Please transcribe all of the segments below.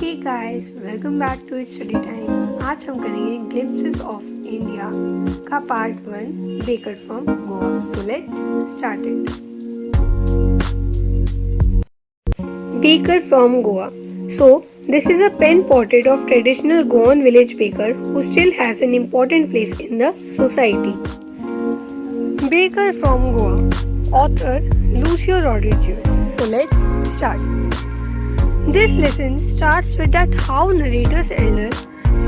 Hey guys, welcome back to It's Study Time. आज हम करेंगे Glimpses of India का part 1 baker from Goa. So let's start it. Baker from Goa. So this is a pen portrait of traditional Goan village baker who still has an important place in the society. Baker from Goa. Author Lucio Rodriguez. So let's start. This lesson starts with that how narrator's elder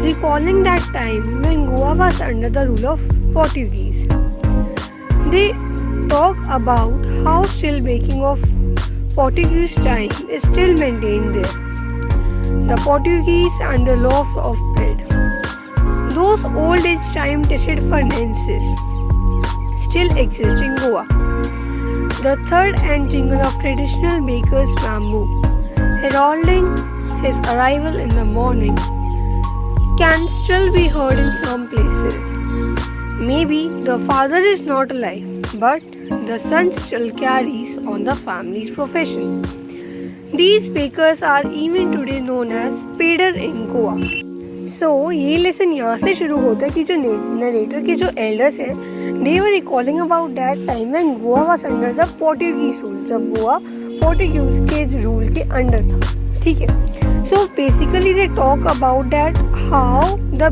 recalling that time when Goa was under the rule of Portuguese. They talk about how still baking of Portuguese time is still maintained there. The Portuguese and the loaves of bread. Those old age time tested furnaces still exist in Goa. The third and jingle of traditional baker's bamboo heralding his arrival in the morning can still be heard in some places. Maybe the father is not alive, but the son still carries on the family's profession. These bakers are even today known as peddler in Goa. So ये lesson यहाँ से शुरू होता है कि जो narrator के जो एल्डर्स हैं they were recalling about that time when Goa was under the Portuguese rule, जब गोवा पोर्टुगीज के रूल के अंडर था. ठीक है. So basically they talk about that how the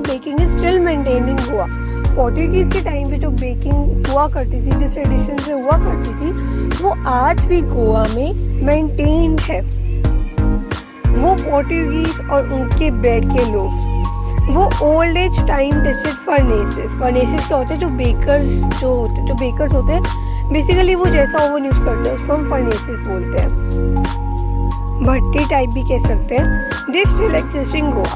baking is still maintained in Goa. Portuguese के time पे जो baking हुआ करती थी, जिस ट्रेडिशन से हुआ करती थी, वो आज भी गोवा में मेंटेन्ड है. वो पोर्टुगीज और उनके ब्रेड के लोग, वो old age time tested furnaces क्या होते हैं, जो बेकर्स होते हैं बेसिकली वो जैसा ओवन यूज करते हैं उसको हम फर्नेसेस बोलते हैं, भट्टी टाइप भी कह सकते हैं. This still exist in Goa.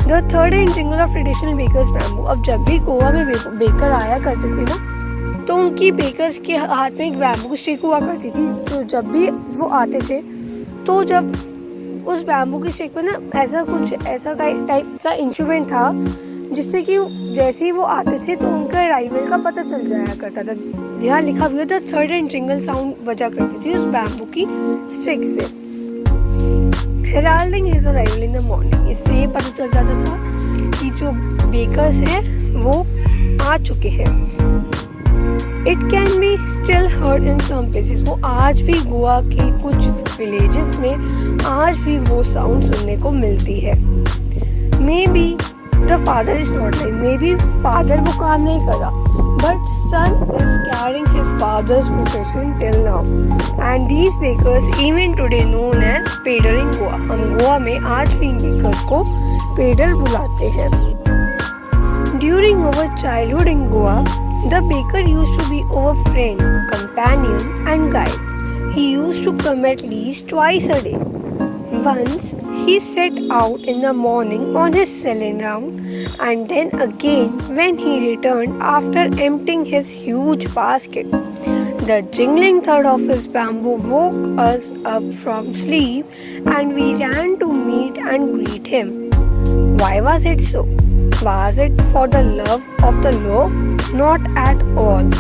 The third and jingle of traditional bakers bamboo. अब जब भी गोवा में बेकर आया करते थे ना, तो उनकी बेकर्स के हाथ में एक बैम्बू स्टिक हुआ करती थी. तो जब भी वो आते थे, तो जब उस बैम्बू की स्टिक पे ना ऐसा टाइप का इंस्ट्रूमेंट था जिससे कि जैसे ही वो आते थे तो उनका अराइवल का पता चल जाया करता था. यहाँ लिखा हुआ था थर्ड एंड जिंगल साउंड बजा करती थी उस बैम्बू की स्टिक से. Heralding his arrival in the morning. इससे ये पता चल जाता था कि जो बेकर्स हैं वो आ चुके हैं. It can be still heard in some places. वो आज भी गोवा के कुछ विलेजेस में आज भी वो साउंड सुनने को मिलती है. May be the father is not like. May be father वो काम नहीं कर रहा, but son is carrying his father's profession till now. And these bakers even today known as peddler in Goa. हम गोवा में आज भी इन बेकर्स को पेडर बुलाते हैं. During our childhood in Goa, the baker used to be our friend, companion and guide. He used to come at least twice a day. Once he set out in the morning on his selling round, and then again when he returned after emptying his huge basket. The jingling thud of his bamboo woke us up from sleep, and we ran to meet and greet him. Why was it so? Was it for the love of the loaf? Not at all.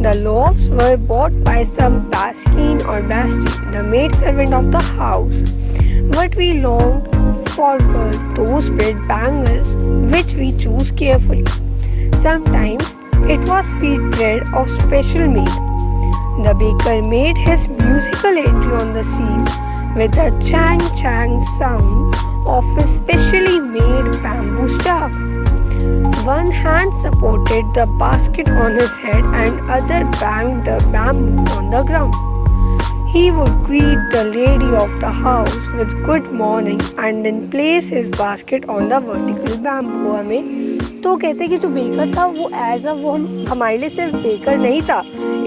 The loaves were bought by some Baskin or Basti, the maidservant of the house. But we longed for those bread bangers which we choose carefully. Sometimes it was sweet bread of special made. The baker made his musical entry on the scene with the chang chang sound of his specially made bamboo staff. One hand supported the basket on his head and other banged the bamboo on the ground. He would greet the lady of the house with good morning and then place his basket on the vertical bamboo. में तो कहते कि जो baker था वो वो हमारे लिए सिर्फ बेकर नहीं था.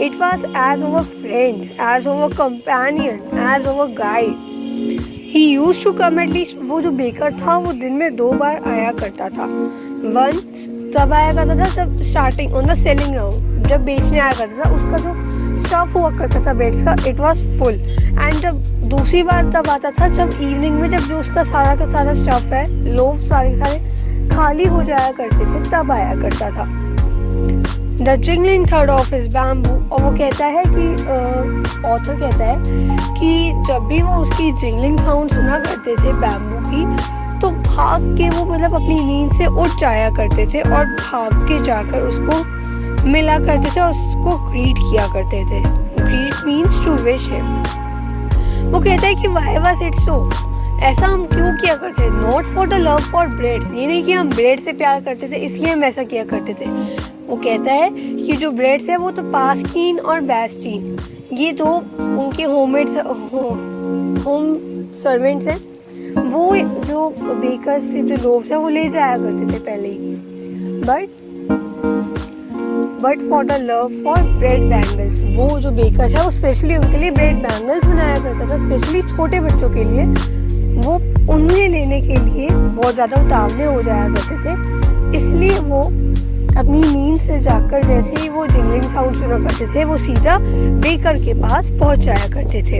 It was as our friend, as our companion, as our guide. He used to come at least. वो जो बेकर था वो दिन में 2 बार आया करता था. Once तब आया करता था जब starting on the selling round, जब बेचने आया करता था, उसका जो स्टफ हुआ करता था बेड्स का, इट वाज फुल. एंड जब दूसरी बार तब आता था जब इवनिंग में, जब जो उसका सारा का सारा स्टफ है, लोग सारे खाली हो जाया करते थे, तब आया करता था. The jingling third of his bamboo. और वो कहता है कि ऑथर कहता है कि जब भी वो उसकी जिंगलिंग साउंड सुना करते थे बैम्बू की, तो भाग के वो मतलब अपनी नींद से उठ जाया करते थे और भाग के जाकर उसको मिला करते थे और उसको ग्रीट किया करते थे। Greet means to wish him. वो कहता है कि व्हाई वाज इट सो, ऐसा हम क्यों किया करते थे। Not for the love for bread, ये नहीं कि हम ब्रेड से प्यार करते थे इसलिए हम ऐसा किया करते थे। वो कहता है कि जो ब्रेड्स है वो तो पास्कीन और बेस्टीन, ये दो उनके होम सर्वेंट्स हैं। वो जो बेकर्स से जो लोव्स हैं वो ले जाया करते थे पहले ही, but for the love for bread bangles, वो जो बेकर है वो स्पेशली उनके लिए ब्रेड बैंगल्स बनाया करता था, स्पेशली छोटे बच्चों के लिए। वो उन्हें लेने के लिए बहुत ज़्यादा उतावले हो जाया करते थे, इसलिए वो अपनी नींद से जाकर जैसे ही वो जिंगलिंग साउंड सुना करते थे वो सीधा बेकर के पास पहुंच जाया करते थे।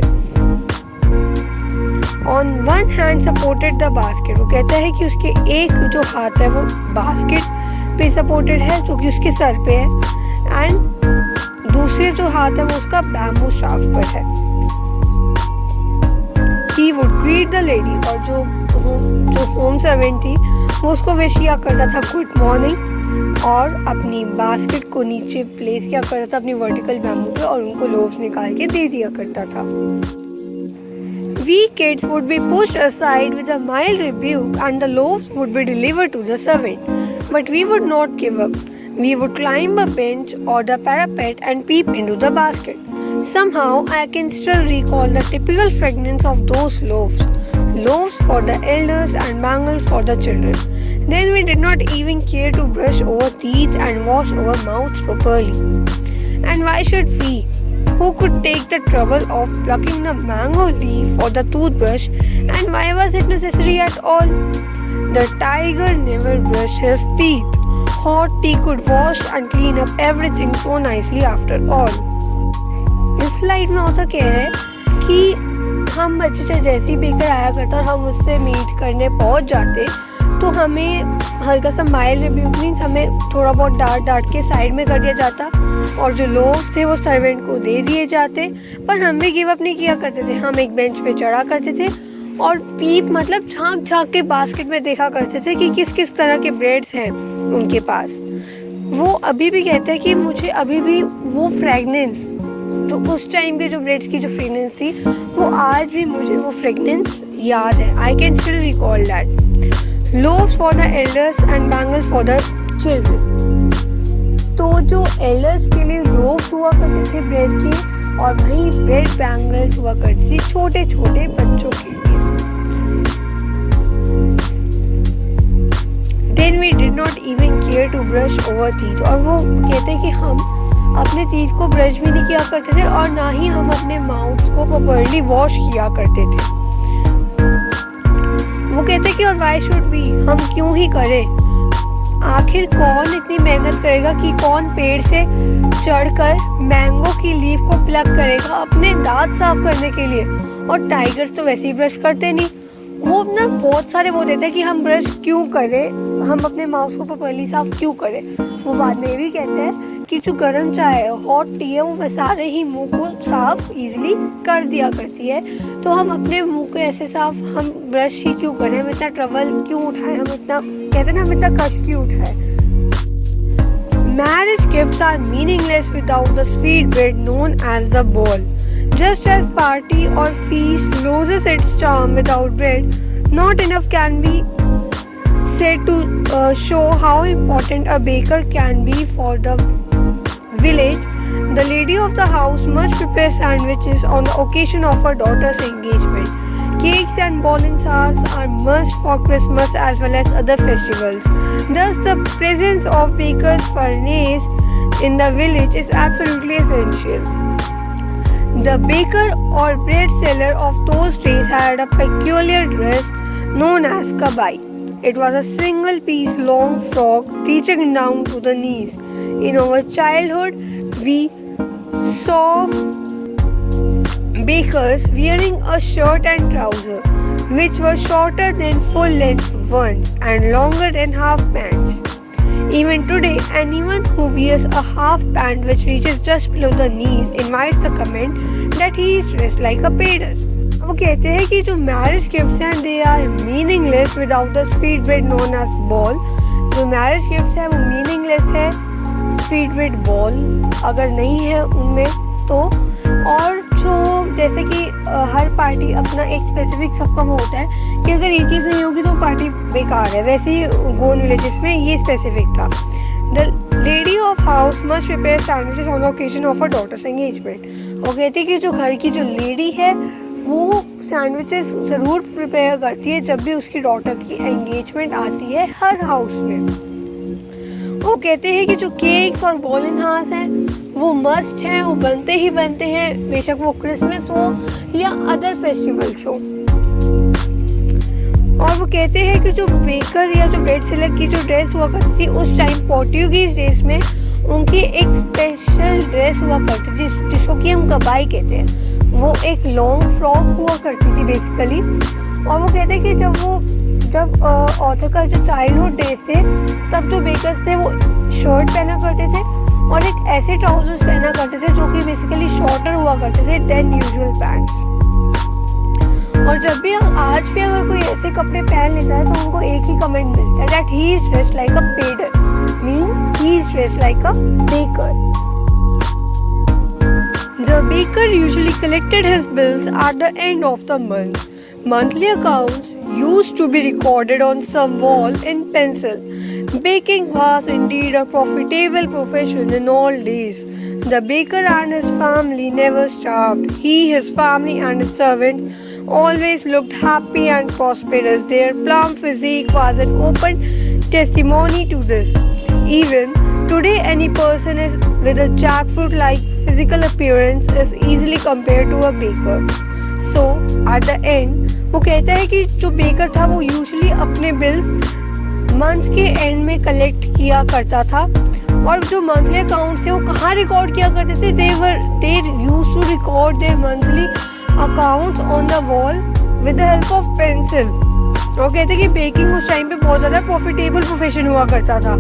On one hand supported the basket, वो कहता है कि उसके एक जो हाथ है वो बास्केट पे सपोर्टेड है जो कि उसके सर पे है, एंड दूसरे जो हाथ है वो उसका बैम्बू शाफ्ट पर है। He would greet the lady, और जो होम सर्वेंट थी वो उसको विश किया करता था गुड मॉर्निंग, और अपनी बास्केट को नीचे प्लेस किया करता था अपनी वर्टिकल बैम्बू पे और उनको लोव्स निकाल के दे दिया करता था। We kids would be pushed aside with a mild rebuke and the loaves would be delivered to the servant. But we would not give up. We would climb a bench or the parapet and peep into the basket. Somehow I can still recall the typical fragrance of those loaves. Loaves for the elders and bangles for the children. Then we did not even care to brush our teeth and wash our mouths properly. And why should we? Who could take the trouble of plucking the mango leaf for the toothbrush, and why was it necessary at all? The tiger never brushed his teeth. Hot tea could wash and clean up everything so nicely after all. इस slide में author कह रहे हैं कि हम बच्चे जैसे ही baker आया करता और हम उससे मीट करने पहुंच जाते तो हमें हल्का सा माइल्ड रिब्यूक मीन्स हमें थोड़ा बहुत डांट के साइड में कर दिया जाता, और जो लोग थे वो सर्वेंट को दे दिए जाते। पर हम भी गिव अप नहीं किया करते थे, हम एक बेंच पे चढ़ा करते थे और पीप मतलब झांक के बास्केट में देखा करते थे कि किस किस तरह के ब्रेड्स हैं उनके पास। वो अभी भी कहते हैं कि मुझे अभी भी वो फ्रेगनेंस, तो उस टाइम के जो ब्रेड्स की जो फ्रेगनेंस थी वो आज भी मुझे वो फ्रेगनेंस याद है। I can still recall that. Loaves for the elders and bangles for the children, तो जो एल्डर्स के लिए लोव्स हुआ करते थे ब्रेड के, और वही ब्रेड बैंगल्स हुआ करती थी छोटे छोटे बच्चों के लिए। Then we did not even care to brush our teeth, और वो कहते हैं कि हम अपने टीथ को ब्रश भी नहीं किया करते थे और ना ही हम अपने माउथ को प्रॉपर्ली वॉश किया करते थे। वो कहते हैं कि और वाई शुड बी, हम क्यों ही करें, आखिर कौन इतनी मेहनत करेगा कि कौन पेड़ से चढ़कर मैंगो की लीफ को प्लग करेगा अपने दांत साफ करने के लिए। और टाइगर्स तो वैसे ही ब्रश करते नहीं, वो ना बहुत सारे वो देते हैं कि हम ब्रश क्यों करें, हम अपने माउथ को प्रॉपर्ली साफ क्यों करें। वो बाद में भी कहते हैं कि जो गर्म चाय है, हॉट टी है, वो सारे ही मुंह को साफ इजीली कर दिया करती है, तो हम अपने मुंह को ऐसे साफ हम ब्रश ही क्यों करें, हम इतना ट्रबल क्यों उठाएं, हम इतना कहते हैं ना हम इतना कष्ट क्यों उठाएं। Marriage gifts are meaningless without the sweet bread known as the ball. Just as party or feast loses its charm without bread, not enough can be said to show how important a baker can be for the village. The lady of the house must prepare sandwiches on the occasion of her daughter's engagement. Cakes and balancers are must for Christmas as well as other festivals. Thus, the presence of baker's furnace in the village is absolutely essential. The baker or bread seller of those days had a peculiar dress known as kabai. It was a single-piece long frock reaching down to the knees. In our childhood, we saw bakers wearing a shirt and trouser, which were shorter than full-length ones and longer than half pants. Even today, anyone who wears a half pant which reaches just below the knees invites a comment that he is dressed like a pedo. वो कहते हैं कि जो marriage gifts हैं they are meaningless without the sweet bread known as bol. जो marriage gifts है वो meaningless है स्वीट ब्रेड बॉल अगर नहीं है उनमें तो। और जो जैसे कि हर पार्टी अपना एक स्पेसिफिक सबका वो होता है कि अगर ये चीज़ नहीं होगी तो पार्टी बेकार है, वैसे ही गोंड विलेजेस में ये स्पेसिफिक था। The lady of house must prepare sandwiches on the occasion of a daughter's engagement. वो कहती है कि जो घर की जो लेडी है वो सैंडविचेस ज़रूर प्रिपेयर करती है जब भी उसकी डॉटर की एंगेजमेंट आती है हर हाउस में। वो कहते हैं कि जो केक्स और बॉल इन हाउस हैं वो मस्ट हैं, वो बनते ही बनते हैं, बेशक वो क्रिसमस हो या अदर फेस्टिवल्स हो। और वो कहते हैं कि जो बेकर या जो ब्रेड सेलर की जो ड्रेस हुआ करती थी उस टाइम पोर्टुगीज डेज में उनकी एक स्पेशल ड्रेस हुआ करती थी जिसको कि हम कबाई कहते हैं। वो एक लॉन्ग फ्रॉक हुआ करती थी बेसिकली। और वो कहते हैं कि जब ऑथर का जो चाइल्डहुड डेज थे तब जो बेकर्स थे वो शर्ट पहना करते थे और एक ऐसे ट्राउजर्स पहना करते थे जो कि बेसिकली शॉर्टर हुआ करते थे देन यूजुअल पैंट्स। और जब भी आज भी अगर कोई ऐसे कपड़े पहन लेता है तो उनको एक ही कमेंट मिलता है that he is dressed like a pader, means he is dressed like a baker. The baker usually collected his bills at the end of the month. Monthly accounts used to be recorded on some wall in pencil. Baking was indeed a profitable profession in all days. The baker and his family never starved. He, his family and his servants always looked happy and prosperous. Their plump physique was an open testimony to this. Even today, any person is with a jackfruit-like physical appearance is easily compared to a baker. So, at the end, वो कहता है कि जो baker था वो usually अपने bills month के and में कलेक्ट किया करता था। और जो मंथली अकाउंट्स थे वो कहाँ रिकॉर्ड किया करते थे, they used to record their monthly accounts on the wall with the help of pencil. वो कहते हैं कि बेकिंग उस टाइम पे बहुत ज़्यादा प्रॉफिटेबल प्रोफेशन हुआ करता था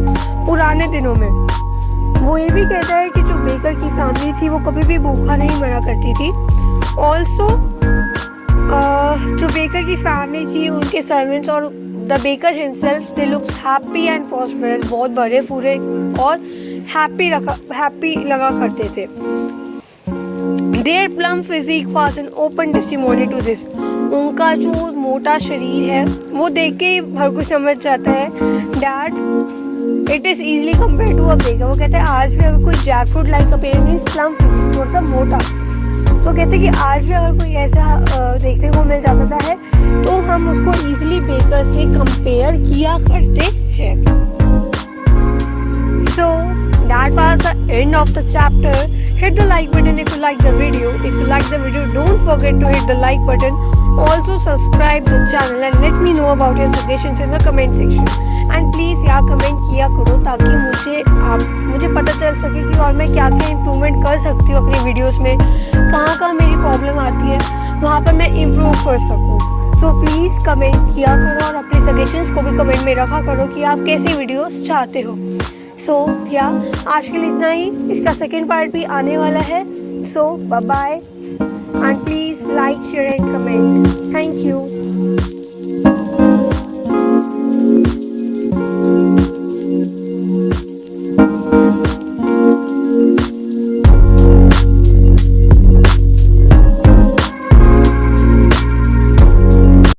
पुराने दिनों में। वो ये भी कहता है कि जो बेकर की फैमिली थी वो कभी भी भूखा नहीं मरा करती थी। ऑल्सो जो बेकर की फैमिली थी उनके सर्वेंट्स और the baker himself they looks happy and prosperous, बहुत बड़े पूरे और हैप्पी लगा करते थे। Their plump physique was an open testimony to this. उनका जो मोटा शरीर है वो देख के हर कोई समझ जाता है that it is easily compare to a baker. वो कहते हैं आज भी अगर कोई jackfruit like appearance means plump physique थोड़ा सा मोटा, तो कहते हैं कि आज भी अगर कोई ऐसा देखने को मिल जाता है तो हम उसको ईजिली बेकर से कंपेयर किया करते हैं। So that was the end of the chapter. Hit the like button if you like the video. If you like the video, don't forget to hit the like button. Also subscribe the channel and let me know about your suggestions in the comment section. And please यार comment किया करो ताकि मुझे पता चल सके कि और मैं क्या क्या इम्प्रूवमेंट कर सकती हूँ अपनी वीडियोस में, कहाँ मेरी प्रॉब्लम आती है वहाँ पर मैं इम्प्रूव कर सकूँ। सो प्लीज़ कमेंट किया करो और अपने सजेशंस को भी कमेंट में रखा करो कि आप कैसी वीडियोस चाहते हो। सो आज के लिए इतना ही, इसका सेकेंड पार्ट भी आने वाला है। So bye bye and please like share and comment. Thank you.